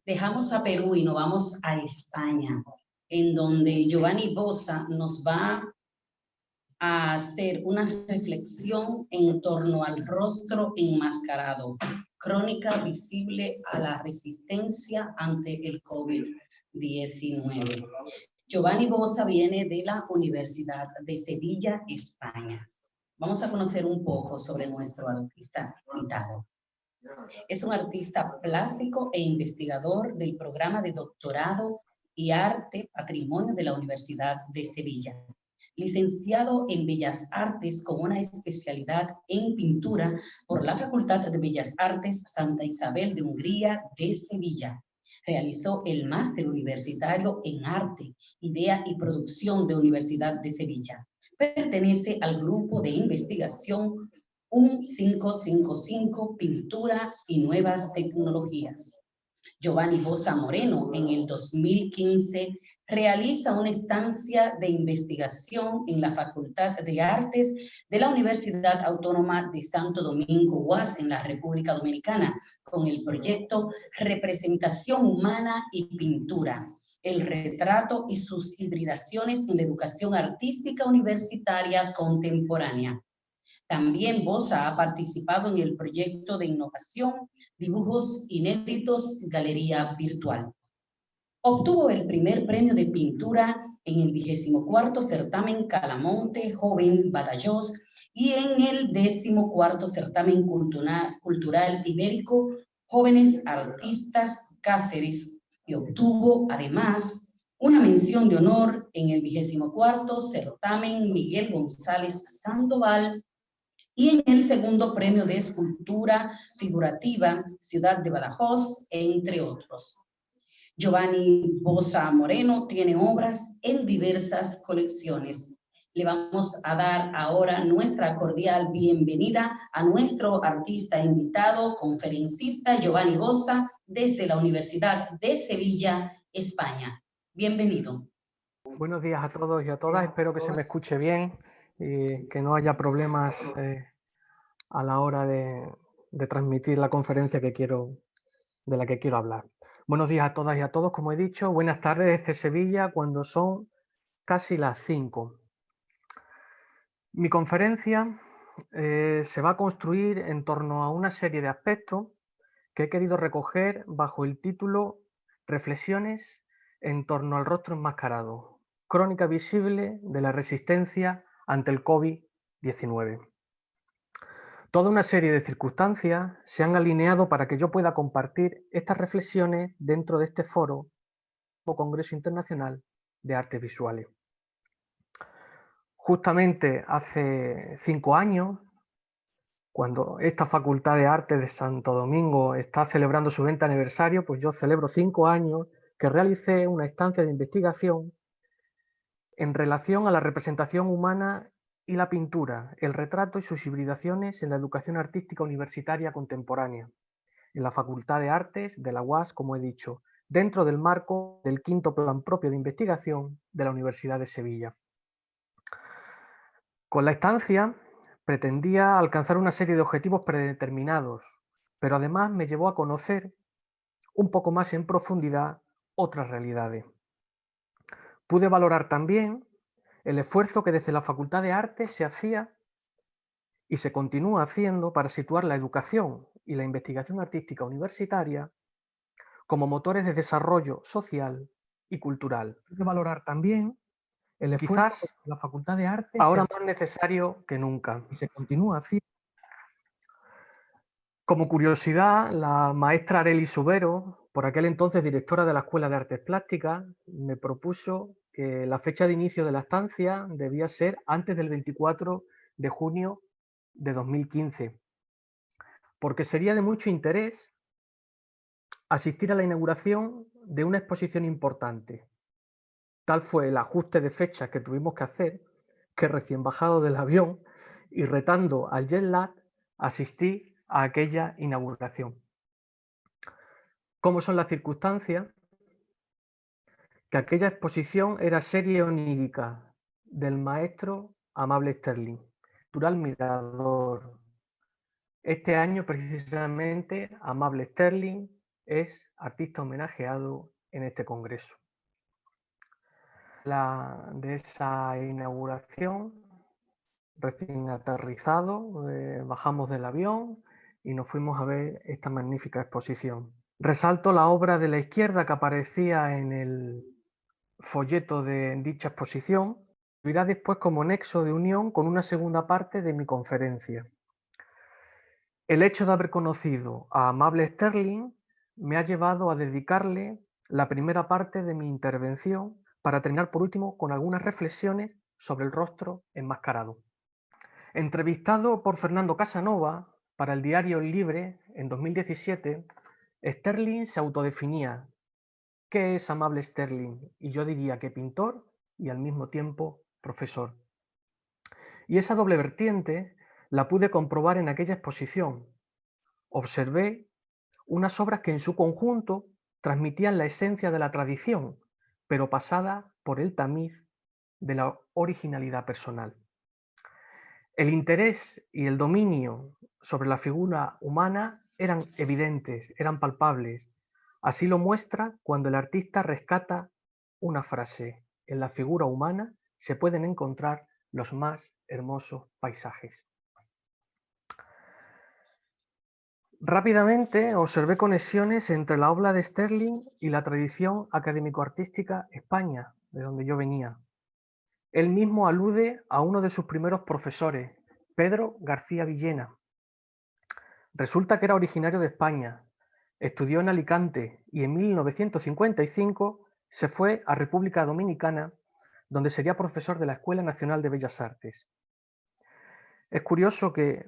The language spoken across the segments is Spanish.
Dejamos a Perú y nos vamos a España, en donde Giovanni Bossa nos va a hacer una reflexión en torno al rostro enmascarado, crónica visible a la resistencia ante el COVID-19. Giovanni Bossa viene de la Universidad de Sevilla, España. Vamos a conocer un poco sobre nuestro artista invitado. Es un artista plástico e investigador del programa de doctorado y arte patrimonio de la Universidad de Sevilla. Licenciado en Bellas Artes con una especialidad en pintura por la Facultad de Bellas Artes Santa Isabel de Hungría de Sevilla. Realizó el máster universitario en arte, idea y producción de Universidad de Sevilla. Pertenece al grupo de investigación UN555, Pintura y Nuevas Tecnologías. Giovanni Bossa Moreno, en el 2015, realiza una estancia de investigación en la Facultad de Artes de la Universidad Autónoma de Santo Domingo, UAS, en la República Dominicana, con el proyecto Representación Humana y Pintura, el retrato y sus hibridaciones en la educación artística universitaria contemporánea. También Bossa ha participado en el proyecto de innovación Dibujos Inéditos Galería Virtual. Obtuvo el primer premio de pintura en el 24º certamen Calamonte Joven Badajoz y en el 14º certamen cultural ibérico Jóvenes Artistas Cáceres, y obtuvo además una mención de honor en el 24º certamen Miguel González Sandoval y en el segundo premio de escultura figurativa Ciudad de Badajoz, entre otros. Giovanni Bossa Moreno tiene obras en diversas colecciones. Le vamos a dar ahora nuestra cordial bienvenida a nuestro artista invitado, conferencista Giovanni Bossa, desde la Universidad de Sevilla, España. Bienvenido. Buenos días a todos y a todas. Espero que se me escuche bien y que no haya problemas a la hora de transmitir la conferencia de la que quiero hablar. Buenos días a todas y a todos, como he dicho. Buenas tardes desde Sevilla, cuando son casi las 5. Mi conferencia se va a construir en torno a una serie de aspectos que he querido recoger bajo el título Reflexiones en torno al rostro enmascarado, crónica visible de la resistencia ante el COVID-19. Toda una serie de circunstancias se han alineado para que yo pueda compartir estas reflexiones dentro de este foro o Congreso Internacional de Artes Visuales. Justamente hace 5 años, cuando esta Facultad de Artes de Santo Domingo está celebrando su 20 aniversario, pues yo celebro 5 años que realicé una estancia de investigación en relación a la representación humana y la pintura, el retrato y sus hibridaciones en la educación artística universitaria contemporánea, en la Facultad de Artes de la UAS, como he dicho, dentro del marco del 5º Plan Propio de Investigación de la Universidad de Sevilla. Con la estancia pretendía alcanzar una serie de objetivos predeterminados, pero además me llevó a conocer un poco más en profundidad otras realidades. Pude valorar también el esfuerzo que desde la Facultad de Artes se hacía y se continúa haciendo para situar la educación y la investigación artística universitaria como motores de desarrollo social y cultural. Pude valorar también el esfuerzo Quizás de la Facultad de Artes ahora más necesario que nunca y se continúa haciendo. Como curiosidad, la maestra Arely Subero, por aquel entonces directora de la Escuela de Artes Plásticas, me propuso que la fecha de inicio de la estancia debía ser antes del 24 de junio de 2015, porque sería de mucho interés asistir a la inauguración de una exposición importante. Tal fue el ajuste de fechas que tuvimos que hacer, que recién bajado del avión y retando al jet lag, asistí a aquella inauguración. ¿Cómo son las circunstancias? Que aquella exposición era serie onírica del maestro Amable Sterling, natural mirador. Este año precisamente Amable Sterling es artista homenajeado en este congreso. De esa inauguración, recién aterrizado, bajamos del avión y nos fuimos a ver esta magnífica exposición. Resalto la obra de la izquierda que aparecía en el folleto de dicha exposición, servirá después como nexo de unión con una segunda parte de mi conferencia. El hecho de haber conocido a Amable Sterling me ha llevado a dedicarle la primera parte de mi intervención para terminar por último con algunas reflexiones sobre el rostro enmascarado. Entrevistado por Fernando Casanova para el diario El Libre en 2017, Sterling se autodefinía: ¿qué es Amable Sterling? Y yo diría que pintor y al mismo tiempo profesor. Y esa doble vertiente la pude comprobar en aquella exposición. Observé unas obras que en su conjunto transmitían la esencia de la tradición, pero pasada por el tamiz de la originalidad personal. El interés y el dominio sobre la figura humana eran evidentes, eran palpables. Así lo muestra cuando el artista rescata una frase: en la figura humana se pueden encontrar los más hermosos paisajes. Rápidamente observé conexiones entre la obra de Sterling y la tradición académico-artística España, de donde yo venía. Él mismo alude a uno de sus primeros profesores, Pedro García Villena. Resulta que era originario de España, estudió en Alicante y en 1955 se fue a República Dominicana, donde sería profesor de la Escuela Nacional de Bellas Artes. Es curioso que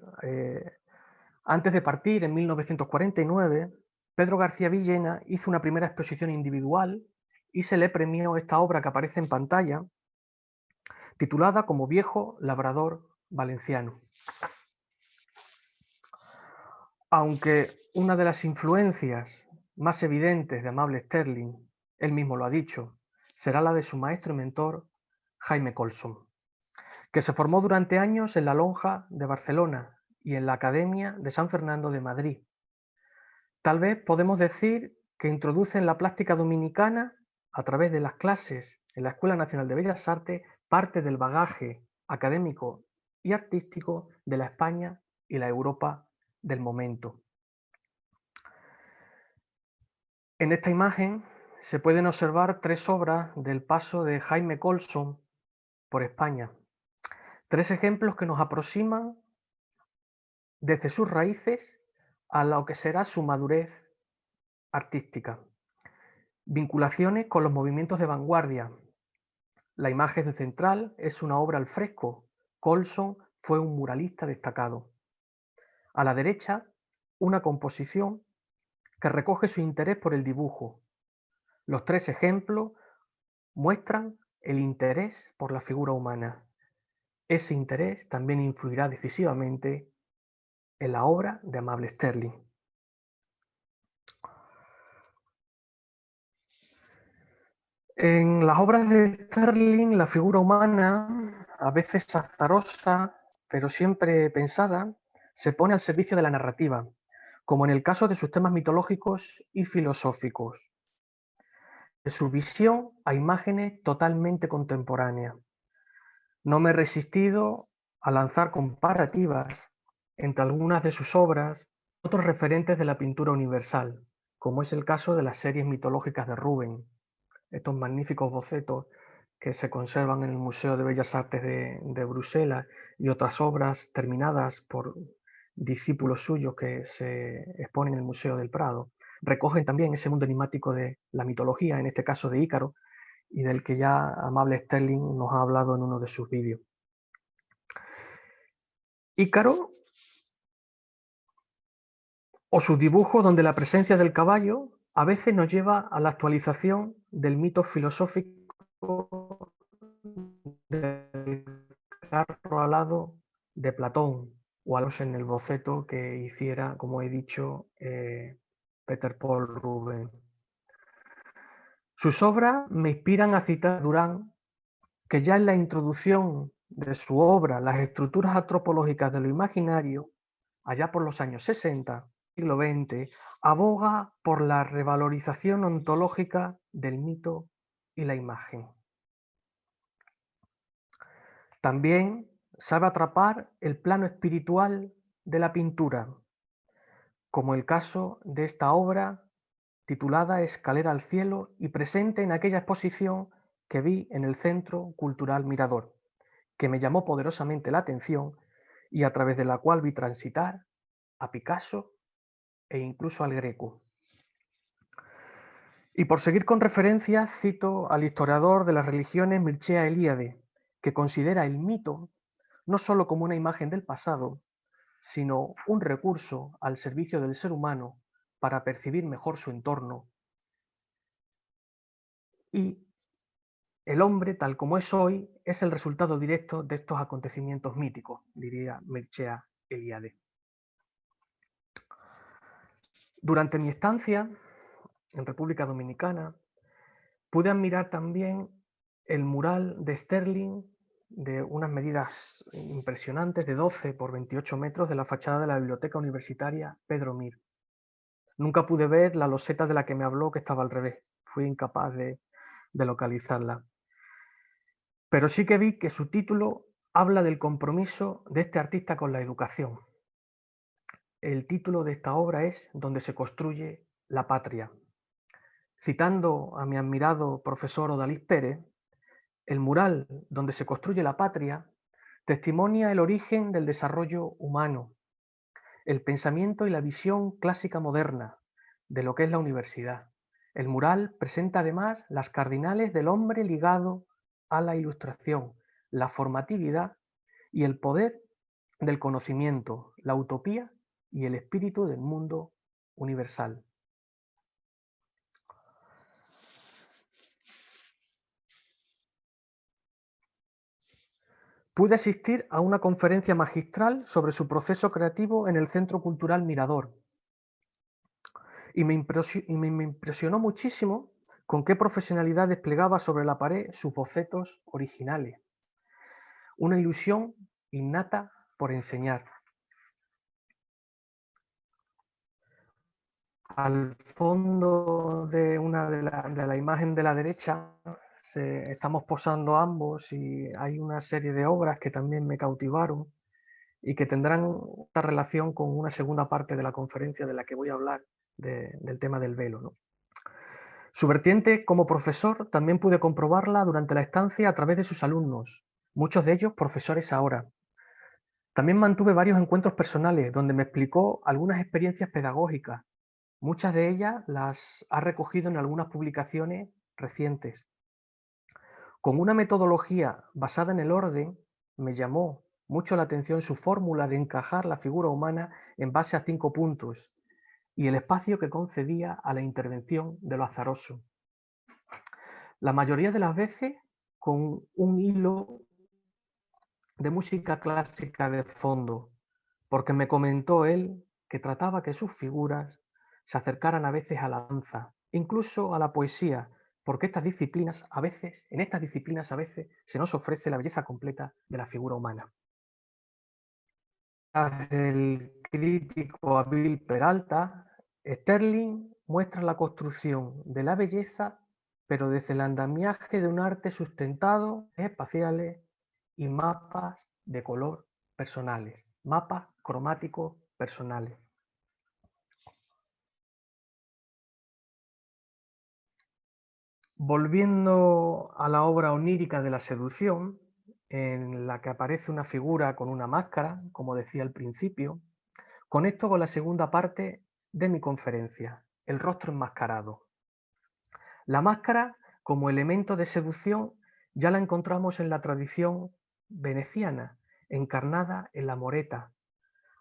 antes de partir, en 1949, Pedro García Villena hizo una primera exposición individual y se le premió esta obra que aparece en pantalla, titulada como Viejo Labrador Valenciano. Aunque una de las influencias más evidentes de Amable Sterling, él mismo lo ha dicho, será la de su maestro y mentor, Jaime Colson, que se formó durante años en la Lonja de Barcelona y en la Academia de San Fernando de Madrid. Tal vez podemos decir que introducen la plástica dominicana a través de las clases en la Escuela Nacional de Bellas Artes, parte del bagaje académico y artístico de la España y la Europa del momento. En esta imagen se pueden observar tres obras del paso de Jaime Colson por España. Tres ejemplos que nos aproximan desde sus raíces a lo que será su madurez artística. Vinculaciones con los movimientos de vanguardia. La imagen central es una obra al fresco. Colson fue un muralista destacado. A la derecha, una composición que recoge su interés por el dibujo. Los tres ejemplos muestran el interés por la figura humana. Ese interés también influirá decisivamente en la obra de Amable Sterling. En las obras de Sterling, la figura humana, a veces azarosa, pero siempre pensada, se pone al servicio de la narrativa, como en el caso de sus temas mitológicos y filosóficos, de su visión a imágenes totalmente contemporáneas. No me he resistido a lanzar comparativas entre algunas de sus obras y otros referentes de la pintura universal, como es el caso de las series mitológicas de Rubens, estos magníficos bocetos que se conservan en el Museo de Bellas Artes de Bruselas, y otras obras terminadas por discípulos suyos que se exponen en el Museo del Prado. Recogen también ese mundo enigmático de la mitología, en este caso de Ícaro, y del que ya Amable Sterling nos ha hablado en uno de sus vídeos. Ícaro, o sus dibujos donde la presencia del caballo a veces nos lleva a la actualización del mito filosófico del carro alado de Platón, o algo en el boceto que hiciera, como he dicho, Peter Paul Rubens. Sus obras me inspiran a citar a Durán, que ya en la introducción de su obra, Las estructuras antropológicas de lo imaginario, allá por los años 60, siglo XX aboga por la revalorización ontológica del mito y la imagen. También sabe atrapar el plano espiritual de la pintura, como el caso de esta obra titulada Escalera al cielo y presente en aquella exposición que vi en el Centro Cultural Mirador, que me llamó poderosamente la atención y a través de la cual vi transitar a Picasso e incluso al Greco. Y por seguir con referencias, cito al historiador de las religiones Mircea Eliade, que considera el mito no solo como una imagen del pasado, sino un recurso al servicio del ser humano para percibir mejor su entorno. Y el hombre, tal como es hoy, es el resultado directo de estos acontecimientos míticos, diría Mircea Eliade. Durante mi estancia en República Dominicana, pude admirar también el mural de Sterling de unas medidas impresionantes de 12 por 28 metros de la fachada de la Biblioteca Universitaria Pedro Mir. Nunca pude ver la loseta de la que me habló, que estaba al revés. Fui incapaz de localizarla. Pero sí que vi que su título habla del compromiso de este artista con la educación. El título de esta obra es Donde se construye la patria. Citando a mi admirado profesor Odalis Pérez, el mural Donde se construye la patria testimonia el origen del desarrollo humano, el pensamiento y la visión clásica moderna de lo que es la universidad. El mural presenta además las cardinales del hombre ligado a la ilustración, la formatividad y el poder del conocimiento, la utopía y el espíritu del mundo universal. Pude asistir a una conferencia magistral sobre su proceso creativo en el Centro Cultural Mirador. Y me impresionó muchísimo con qué profesionalidad desplegaba sobre la pared sus bocetos originales. Una ilusión innata por enseñar. Al fondo de la imagen de la derecha estamos posando ambos y hay una serie de obras que también me cautivaron y que tendrán esta relación con una segunda parte de la conferencia de la que voy a hablar, del tema del velo, ¿no? Su vertiente como profesor también pude comprobarla durante la estancia a través de sus alumnos, muchos de ellos profesores ahora. También mantuve varios encuentros personales donde me explicó algunas experiencias pedagógicas. Muchas de ellas las ha recogido en algunas publicaciones recientes. Con una metodología basada en el orden, me llamó mucho la atención su fórmula de encajar la figura humana en base a 5 puntos y el espacio que concedía a la intervención de lo azaroso. La mayoría de las veces con un hilo de música clásica de fondo, porque me comentó él que trataba que sus figuras se acercaran a veces a la danza, incluso a la poesía, porque en estas disciplinas a veces se nos ofrece la belleza completa de la figura humana. El crítico Abel Peralta, Sterling muestra la construcción de la belleza, pero desde el andamiaje de un arte sustentado en espaciales y mapas de color personales, mapas cromáticos personales. Volviendo a la obra onírica de la seducción, en la que aparece una figura con una máscara, como decía al principio, conecto con la segunda parte de mi conferencia, el rostro enmascarado. La máscara, como elemento de seducción, ya la encontramos en la tradición veneciana, encarnada en la moreta.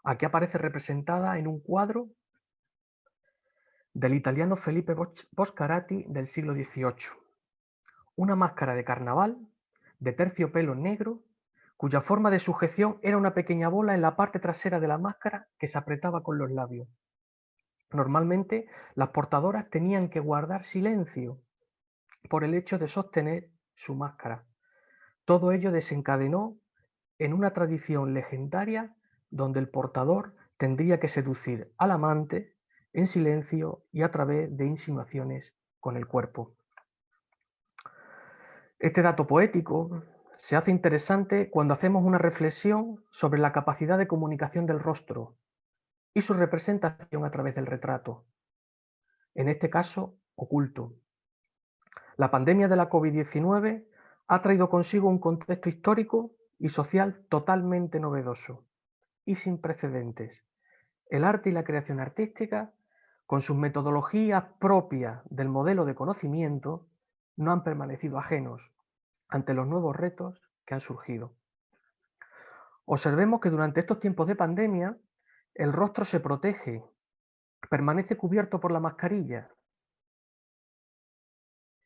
Aquí aparece representada en un cuadro del italiano Felipe Boscarati del siglo XVIII. Una máscara de carnaval, de terciopelo negro, cuya forma de sujeción era una pequeña bola en la parte trasera de la máscara que se apretaba con los labios. Normalmente, las portadoras tenían que guardar silencio por el hecho de sostener su máscara. Todo ello desencadenó en una tradición legendaria donde el portador tendría que seducir al amante en silencio y a través de insinuaciones con el cuerpo. Este dato poético se hace interesante cuando hacemos una reflexión sobre la capacidad de comunicación del rostro y su representación a través del retrato, en este caso oculto. La pandemia de la COVID-19 ha traído consigo un contexto histórico y social totalmente novedoso y sin precedentes. El arte y la creación artística, con sus metodologías propias del modelo de conocimiento, no han permanecido ajenos ante los nuevos retos que han surgido. Observemos que durante estos tiempos de pandemia, el rostro se protege, permanece cubierto por la mascarilla.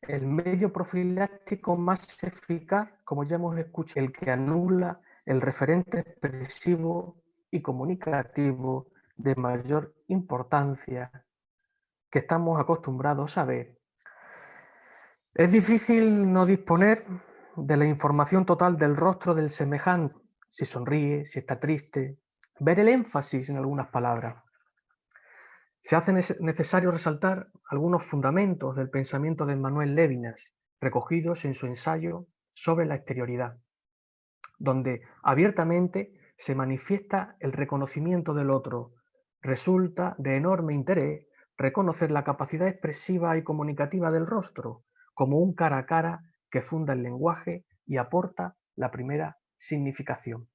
El medio profiláctico más eficaz, como ya hemos escuchado, el que anula el referente expresivo y comunicativo de mayor importancia que estamos acostumbrados a ver. Es difícil no disponer de la información total del rostro del semejante, si sonríe, si está triste, ver el énfasis en algunas palabras. Se hace necesario resaltar algunos fundamentos del pensamiento de Manuel Levinas, recogidos en su ensayo sobre la exterioridad, donde abiertamente se manifiesta el reconocimiento del otro. Resulta de enorme interés reconocer la capacidad expresiva y comunicativa del rostro como un cara a cara que funda el lenguaje y aporta la primera significación.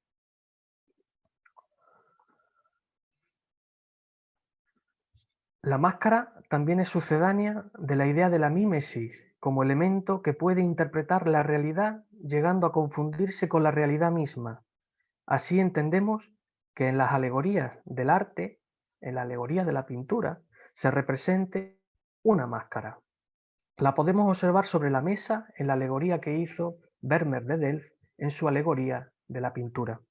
La máscara también es sucedánea de la idea de la mímesis como elemento que puede interpretar la realidad llegando a confundirse con la realidad misma. Así entendemos que en las alegorías del arte, en la alegoría de la pintura, se represente una máscara. La podemos observar sobre la mesa en la alegoría que hizo Vermeer de Delft en su alegoría de la pintura.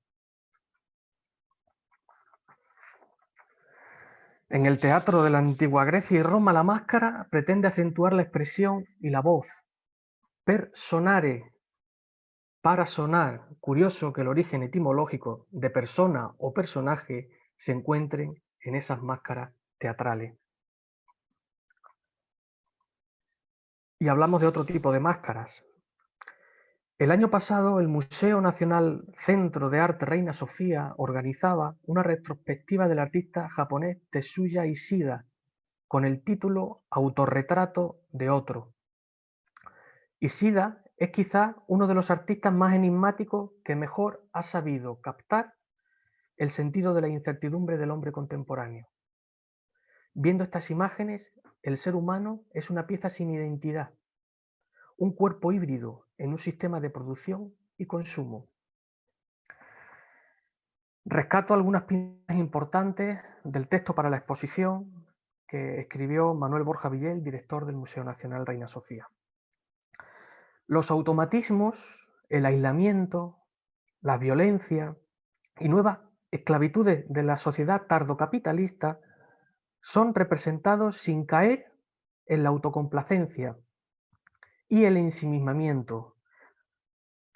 En el teatro de la antigua Grecia y Roma, la máscara pretende acentuar la expresión y la voz. Per sonare, para sonar. Curioso que el origen etimológico de persona o personaje se encuentren en esas máscaras teatrales. Y hablamos de otro tipo de máscaras. El año pasado, el Museo Nacional Centro de Arte Reina Sofía organizaba una retrospectiva del artista japonés Tetsuya Ishida con el título Autorretrato de otro. Ishida es quizá uno de los artistas más enigmáticos que mejor ha sabido captar el sentido de la incertidumbre del hombre contemporáneo. Viendo estas imágenes, el ser humano es una pieza sin identidad, un cuerpo híbrido en un sistema de producción y consumo. Rescato algunas piezas importantes del texto para la exposición que escribió Manuel Borja Villel, director del Museo Nacional Reina Sofía. Los automatismos, el aislamiento, la violencia y nuevas esclavitudes de la sociedad tardocapitalista son representados sin caer en la autocomplacencia y el ensimismamiento,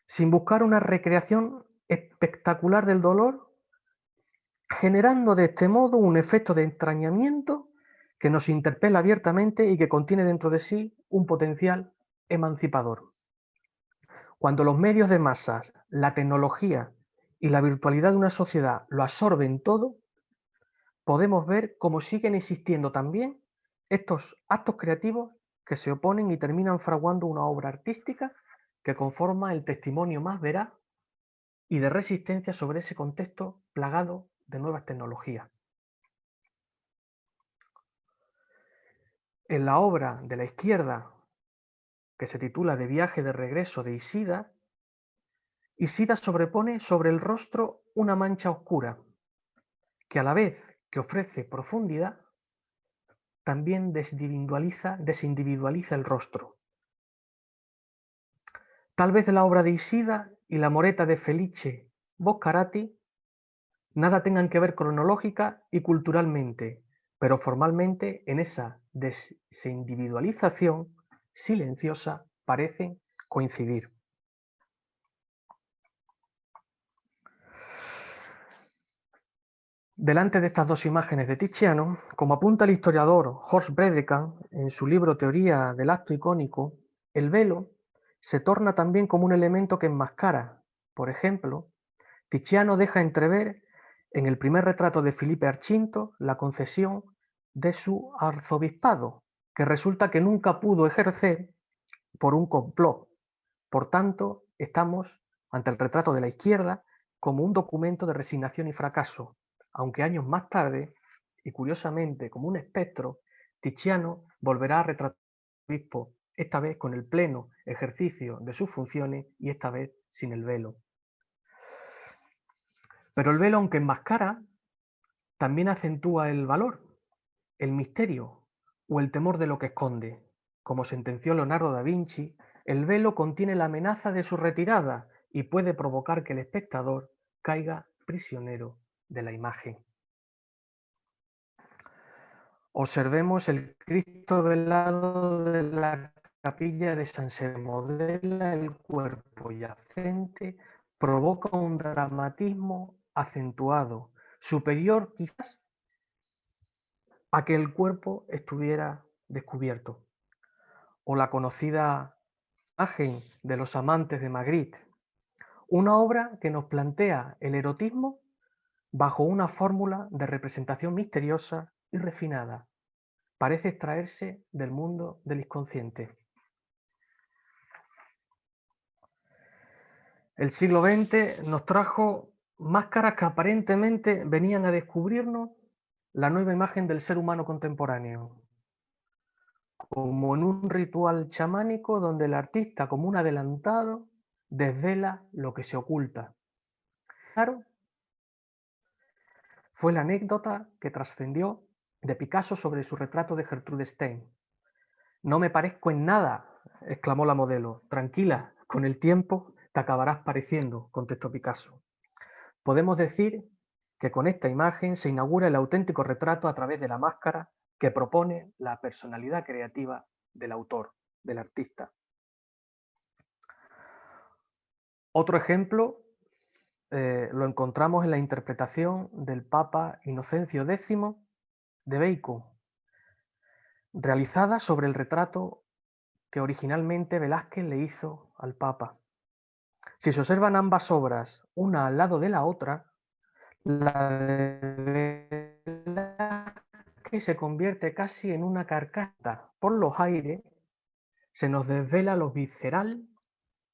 sin buscar una recreación espectacular del dolor, generando de este modo un efecto de extrañamiento que nos interpela abiertamente y que contiene dentro de sí un potencial emancipador. Cuando los medios de masas, la tecnología y la virtualidad de una sociedad lo absorben todo, podemos ver cómo siguen existiendo también estos actos creativos que se oponen y terminan fraguando una obra artística que conforma el testimonio más veraz y de resistencia sobre ese contexto plagado de nuevas tecnologías. En la obra de la izquierda, que se titula De viaje de regreso de Ishida, Ishida sobrepone sobre el rostro una mancha oscura, que a la vez que ofrece profundidad, también desindividualiza el rostro. Tal vez la obra de Ishida y la moreta de Felice Boccarati nada tengan que ver cronológica y culturalmente, pero formalmente en esa desindividualización silenciosa parecen coincidir. Delante de estas dos imágenes de Tiziano, como apunta el historiador Horst Bredekamp en su libro Teoría del acto icónico, el velo se torna también como un elemento que enmascara. Por ejemplo, Tiziano deja entrever en el primer retrato de Felipe Archinto la concesión de su arzobispado, que resulta que nunca pudo ejercer por un complot. Por tanto, estamos ante el retrato de la izquierda como un documento de resignación y fracaso, aunque años más tarde, y curiosamente como un espectro, Tiziano volverá a retratar al obispo, esta vez con el pleno ejercicio de sus funciones y esta vez sin el velo. Pero el velo, aunque enmascara, también acentúa el valor, el misterio o el temor de lo que esconde. Como sentenció Leonardo da Vinci, el velo contiene la amenaza de su retirada y puede provocar que el espectador caiga prisionero de la imagen. Observemos el Cristo velado de la capilla de San Sebastián. Modela el cuerpo yacente, provoca un dramatismo acentuado, superior quizás a que el cuerpo estuviera descubierto. O la conocida imagen de los amantes de Magritte, una obra que nos plantea el erotismo bajo una fórmula de representación misteriosa y refinada. Parece extraerse del mundo del inconsciente. El siglo XX nos trajo máscaras que aparentemente venían a descubrirnos la nueva imagen del ser humano contemporáneo, como en un ritual chamánico donde el artista, como un adelantado, desvela lo que se oculta. Claro, fue la anécdota que trascendió de Picasso sobre su retrato de Gertrude Stein. No me parezco en nada, exclamó la modelo. Tranquila, con el tiempo te acabarás pareciendo, contestó Picasso. Podemos decir que con esta imagen se inaugura el auténtico retrato a través de la máscara que propone la personalidad creativa del autor, del artista. Otro ejemplo lo encontramos en la interpretación del Papa Inocencio X de Bacon, realizada sobre el retrato que originalmente Velázquez le hizo al Papa. Si se observan ambas obras una al lado de la otra, la de Velázquez se convierte casi en una carcasa. Por los aires se nos desvela lo visceral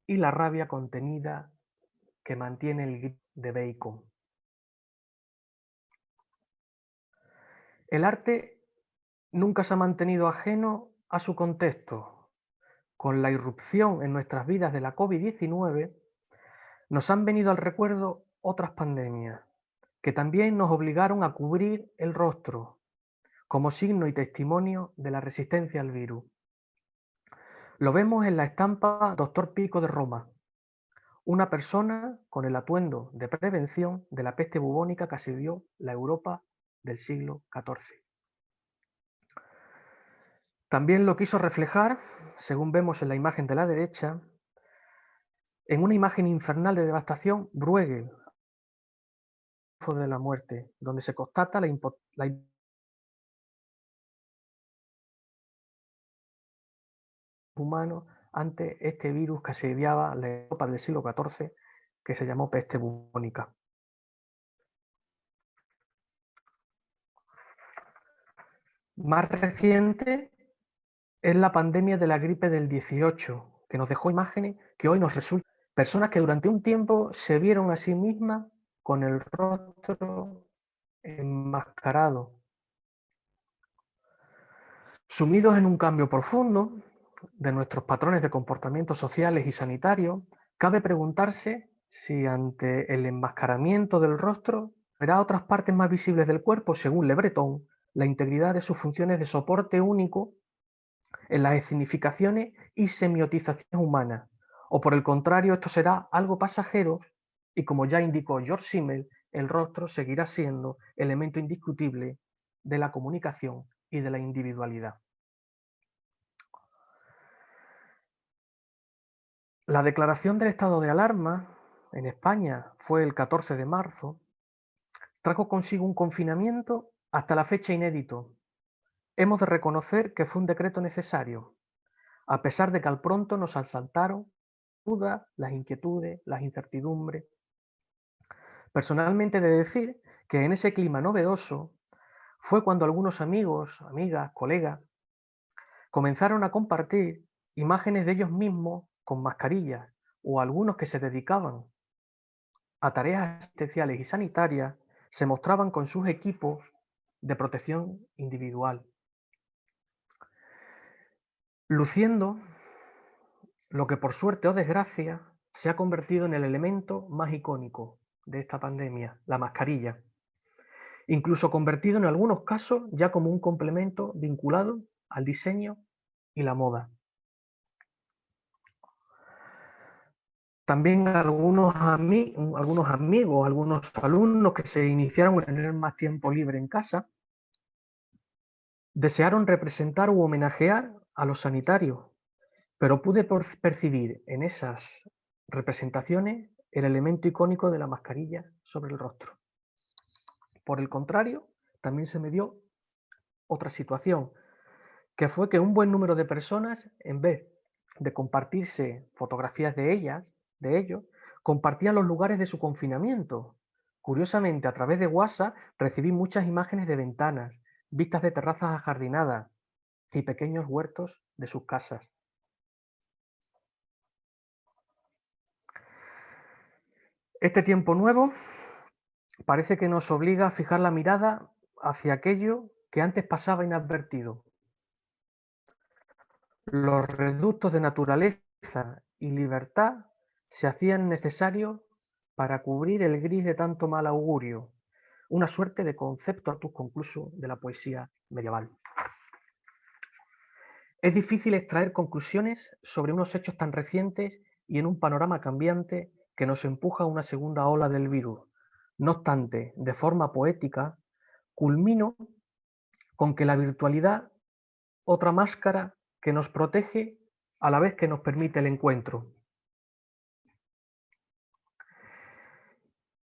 y la rabia contenida que mantiene el grito de Bacon. El arte nunca se ha mantenido ajeno a su contexto. Con la irrupción en nuestras vidas de la COVID-19, nos han venido al recuerdo otras pandemias, que también nos obligaron a cubrir el rostro, como signo y testimonio de la resistencia al virus. Lo vemos en la estampa Doctor Pico de Roma, una persona con el atuendo de prevención de la peste bubónica que asedió la Europa del siglo XIV. También lo quiso reflejar, según vemos en la imagen de la derecha, en una imagen infernal de devastación, Bruegel, de la muerte, donde se constata la humano ante este virus que asediaba la Europa del siglo XIV, que se llamó peste bubónica. Más reciente es la pandemia de la gripe del 18, que nos dejó imágenes que hoy nos resultan. Personas que durante un tiempo se vieron a sí mismas con el rostro enmascarado. Sumidos en un cambio profundo de nuestros patrones de comportamientos sociales y sanitarios, cabe preguntarse si ante el enmascaramiento del rostro verá otras partes más visibles del cuerpo, según Le Breton, la integridad de sus funciones de soporte único en las escenificaciones y semiotización humana, o por el contrario, esto será algo pasajero y, como ya indicó George Simmel, el rostro seguirá siendo elemento indiscutible de la comunicación y de la individualidad. La declaración del estado de alarma en España fue el 14 de marzo trajo consigo un confinamiento hasta la fecha inédito. Hemos de reconocer que fue un decreto necesario, a pesar de que al pronto nos asaltaron dudas, las inquietudes, las incertidumbres. Personalmente he de decir que en ese clima novedoso fue cuando algunos amigos, amigas, colegas comenzaron a compartir imágenes de ellos mismos con mascarillas o algunos que se dedicaban a tareas asistenciales y sanitarias se mostraban con sus equipos de protección individual, luciendo lo que por suerte o desgracia se ha convertido en el elemento más icónico de esta pandemia, la mascarilla, incluso convertido en algunos casos ya como un complemento vinculado al diseño y la moda. También algunos amigos, algunos alumnos que se iniciaron a tener más tiempo libre en casa, desearon representar u homenajear a los sanitarios, pero pude percibir en esas representaciones el elemento icónico de la mascarilla sobre el rostro. Por el contrario, también se me dio otra situación, que fue que un buen número de personas, en vez de compartirse fotografías de ellos, compartían los lugares de su confinamiento. Curiosamente, a través de WhatsApp recibí muchas imágenes de ventanas, vistas de terrazas ajardinadas y pequeños huertos de sus casas. Este tiempo nuevo parece que nos obliga a fijar la mirada hacia aquello que antes pasaba inadvertido. Los reductos de naturaleza y libertad se hacían necesarios para cubrir el gris de tanto mal augurio, una suerte de concepto actus concluso de la poesía medieval. Es difícil extraer conclusiones sobre unos hechos tan recientes y en un panorama cambiante que nos empuja a una segunda ola del virus. No obstante, de forma poética, culmino con que la virtualidad, otra máscara que nos protege a la vez que nos permite el encuentro.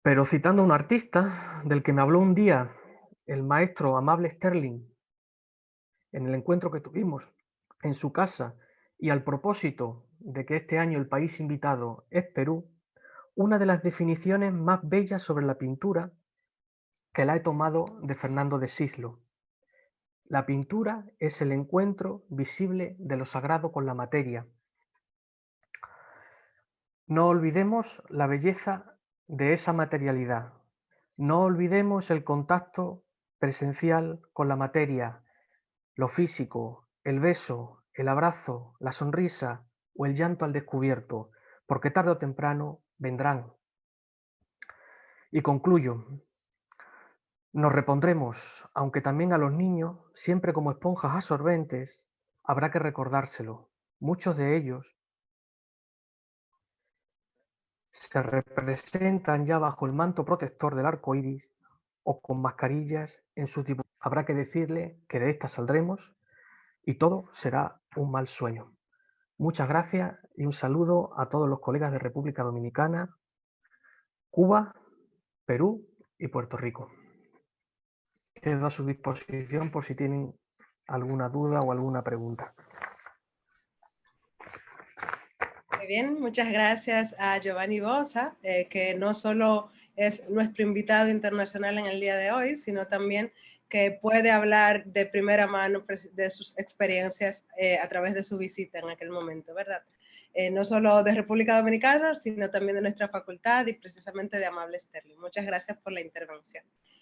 Pero citando a un artista del que me habló un día el maestro Amable Sterling en el encuentro que tuvimos en su casa y al propósito de que este año el país invitado es Perú, una de las definiciones más bellas sobre la pintura que la he tomado de Fernando de Sislo. La pintura es el encuentro visible de lo sagrado con la materia. No olvidemos la belleza de esa materialidad. No olvidemos el contacto presencial con la materia, lo físico, el beso, el abrazo, la sonrisa o el llanto al descubierto, porque tarde o temprano vendrán. Y concluyo. Nos repondremos, aunque también a los niños, siempre como esponjas absorbentes, habrá que recordárselo. Muchos de ellos se representan ya bajo el manto protector del arco iris o con mascarillas en sus dibujos. Habrá que decirle que de esta saldremos y todo será un mal sueño. Muchas gracias y un saludo a todos los colegas de República Dominicana, Cuba, Perú y Puerto Rico. Quedo a su disposición por si tienen alguna duda o alguna pregunta. Muy bien, muchas gracias a Giovanni Bossa, que no solo es nuestro invitado internacional en el día de hoy, sino también que puede hablar de primera mano de sus experiencias a través de su visita en aquel momento, ¿verdad? No solo de República Dominicana, sino también de nuestra facultad y precisamente de Amable Sterling. Muchas gracias por la intervención.